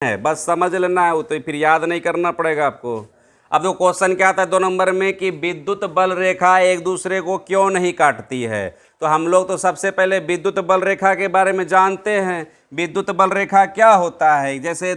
है, बस समझ लेना है, वो तो फिर याद नहीं करना पड़ेगा आपको। अब तो क्वेश्चन क्या आता है 2 नंबर में कि विद्युत बल रेखा एक दूसरे को क्यों नहीं काटती है। तो हम लोग तो सबसे पहले विद्युत बल रेखा के बारे में जानते हैं। विद्युत बल रेखा क्या होता है, जैसे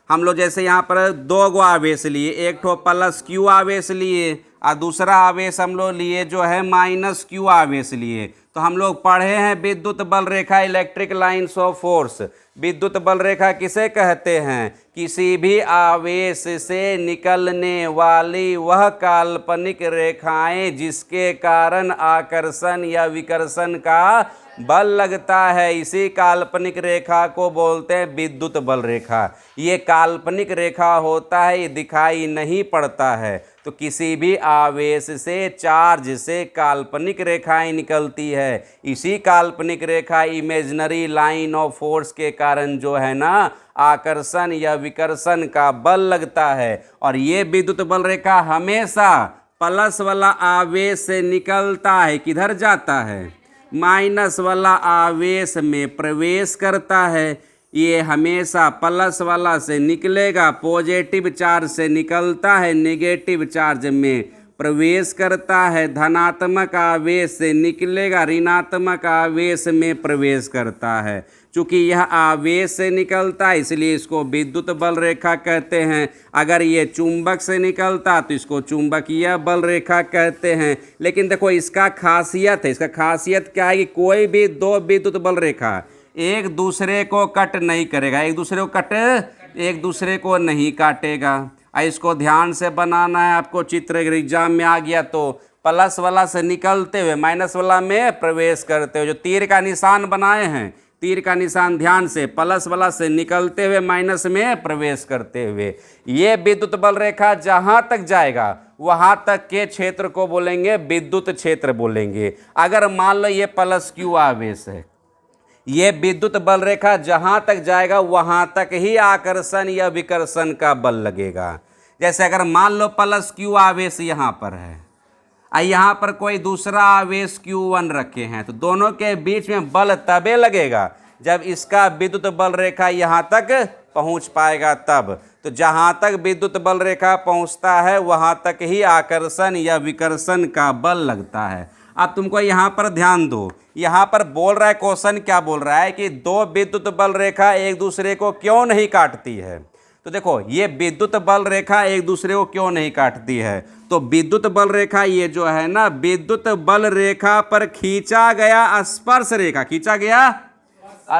हम लोग जैसे यहाँ पर 2 आवेश लिए, एक ठो प्लस क्यू आवेश लिए और दूसरा आवेश हम लोग लिए जो है माइनस क्यू आवेश लिए। तो हम लोग पढ़े हैं विद्युत बल रेखा, इलेक्ट्रिक लाइन्स ऑफ फोर्स। विद्युत बल रेखा किसे कहते हैं? किसी भी आवेश से निकलने वाली वह काल्पनिक रेखाएं जिसके कारण आकर्षण या विकर्षण का बल लगता है, इसी काल्पनिक रेखा को बोलते हैं विद्युत बल रेखा। ये काल्पनिक रेखा होता है, ये दिखाई नहीं पड़ता है। तो किसी भी आवेश से, चार्ज से काल्पनिक रेखाएं निकलती है, इसी काल्पनिक रेखा इमेजिनरी लाइन ऑफ फोर्स के कारण जो है ना आकर्षण या विकर्षण का बल लगता है। और ये विद्युत बल रेखा हमेशा प्लस वाला आवेश से निकलता है, किधर जाता है? माइनस वाला आवेश में प्रवेश करता है। ये हमेशा प्लस वाला से निकलेगा, पॉजिटिव चार्ज से निकलता है, नेगेटिव चार्ज में प्रवेश करता है। धनात्मक आवेश से निकलेगा, ऋणात्मक आवेश में प्रवेश करता है। चूँकि यह आवेश से निकलता है इसलिए इसको विद्युत बल रेखा कहते हैं। अगर ये चुंबक से निकलता तो इसको चुंबकीय बल रेखा कहते हैं। लेकिन देखो इसका खासियत है, इसका खासियत क्या है कि कोई भी 2 विद्युत बल रेखा एक दूसरे को कट नहीं करेगा, एक दूसरे को नहीं काटेगा। इसको ध्यान से बनाना है आपको। चित्र एग्जाम में आ गया तो प्लस वाला से निकलते हुए माइनस वाला में प्रवेश करते हुए जो तीर का निशान बनाए हैं, तीर का निशान ध्यान से, प्लस वाला से निकलते हुए माइनस में प्रवेश करते हुए, ये विद्युत बल रेखा जहां तक जाएगा वहां तक के क्षेत्र को बोलेंगे विद्युत क्षेत्र बोलेंगे। अगर मान लो ये प्लस क्यू आवेश है, ये विद्युत बल रेखा जहां तक जाएगा वहां तक ही आकर्षण या विकर्षण का बल लगेगा। जैसे अगर मान लो प्लस क्यू आवेश यहाँ पर है और यहाँ पर कोई दूसरा आवेश Q1 रखे हैं, तो दोनों के बीच में बल तबे लगेगा जब इसका विद्युत बल रेखा यहाँ तक पहुँच पाएगा तब। तो जहाँ तक विद्युत बल रेखा पहुँचता है वहाँ तक ही आकर्षण या विकर्षण का बल लगता है। अब तुमको यहाँ पर ध्यान दो, यहाँ पर बोल रहा है, क्वेश्चन क्या बोल रहा है कि 2 विद्युत बल रेखा एक दूसरे को क्यों नहीं काटती है। तो देखो ये विद्युत बल रेखा एक दूसरे को क्यों नहीं काटती है, तो विद्युत बल रेखा ये जो है ना, विद्युत बल रेखा पर खींचा गया स्पर्श रेखा, खींचा गया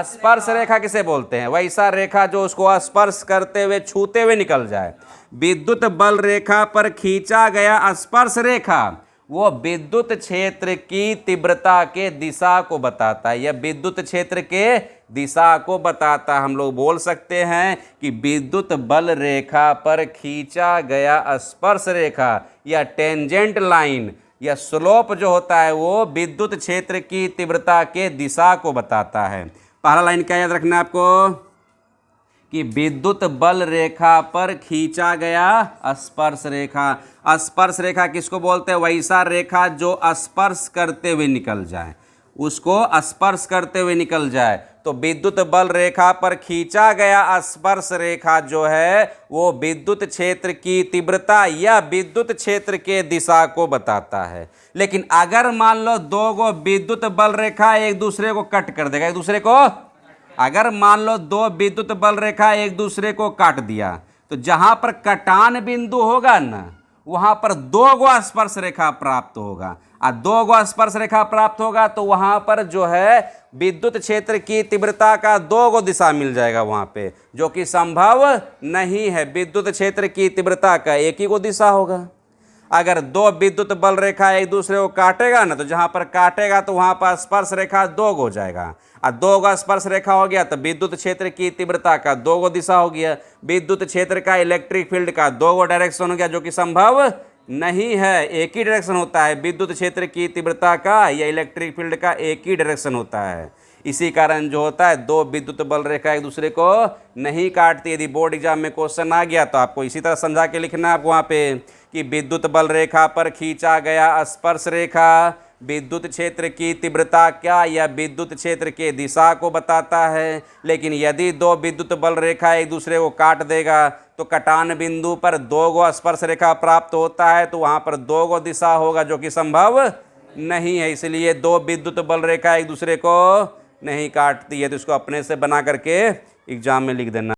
स्पर्श रेखा किसे बोलते हैं? वैसा रेखा जो उसको स्पर्श करते हुए छूते हुए निकल जाए। विद्युत बल रेखा पर खींचा गया स्पर्श रेखा वो विद्युत क्षेत्र की तीव्रता के दिशा को बताता है, या विद्युत क्षेत्र के दिशा को बताता है। हम लोग बोल सकते हैं कि विद्युत बल रेखा पर खींचा गया स्पर्श रेखा या टेंजेंट लाइन या स्लोप जो होता है वो विद्युत क्षेत्र की तीव्रता के दिशा को बताता है। पहला लाइन क्या याद रखना है आपको कि विद्युत बल रेखा पर खींचा गया स्पर्श रेखा। स्पर्श रेखा किसको बोलते हैं? वैसा रेखा जो स्पर्श करते हुए निकल जाए, उसको स्पर्श करते हुए निकल जाए। तो विद्युत बल रेखा पर खींचा गया स्पर्श रेखा जो है वो विद्युत क्षेत्र की तीव्रता या विद्युत क्षेत्र के दिशा को बताता है। लेकिन अगर मान लो 2 विद्युत बल रेखा एक दूसरे को कट कर देगा, एक दूसरे को, अगर मान लो 2 विद्युत बल रेखा एक दूसरे को काट दिया, तो जहां पर कटान बिंदु होगा ना वहां पर 2 स्पर्श रेखा प्राप्त होगा। और 2 स्पर्श रेखा प्राप्त होगा तो वहां पर जो है विद्युत क्षेत्र की तीव्रता का 2 दिशा मिल जाएगा वहां पे, जो कि संभव नहीं है। विद्युत क्षेत्र की तीव्रता का एक ही दिशा होगा। अगर 2 विद्युत बल रेखा एक दूसरे को काटेगा ना, तो जहां पर काटेगा तो वहां पर स्पर्श रेखा 2 हो जाएगा। और 2 स्पर्श रेखा हो गया तो विद्युत क्षेत्र की तीव्रता का 2 दिशा हो गया। विद्युत क्षेत्र का इलेक्ट्रिक फील्ड का 2 डायरेक्शन हो गया, जो कि संभव नहीं है। एक ही डायरेक्शन होता है विद्युत क्षेत्र की तीव्रता का या इलेक्ट्रिक फील्ड का, एक ही डायरेक्शन होता है। इसी कारण जो होता है 2 विद्युत बल रेखा एक दूसरे को नहीं काटती। यदि बोर्ड एग्जाम में क्वेश्चन आ गया तो आपको इसी तरह समझा के लिखना है आपको वहाँ पे कि विद्युत बल रेखा पर खींचा गया स्पर्श रेखा विद्युत क्षेत्र की तीव्रता क्या या विद्युत क्षेत्र के दिशा को बताता है। लेकिन यदि दो विद्युत बल रेखा एक दूसरे को काट देगा तो कटान बिंदु पर दो गो स्पर्श रेखा प्राप्त होता है, तो वहाँ पर दो गो दिशा होगा जो कि संभव नहीं है। इसलिए दो विद्युत बल रेखा एक दूसरे को नहीं काटती है। तो इसको अपने से बना करके एग्जाम में लिख देना।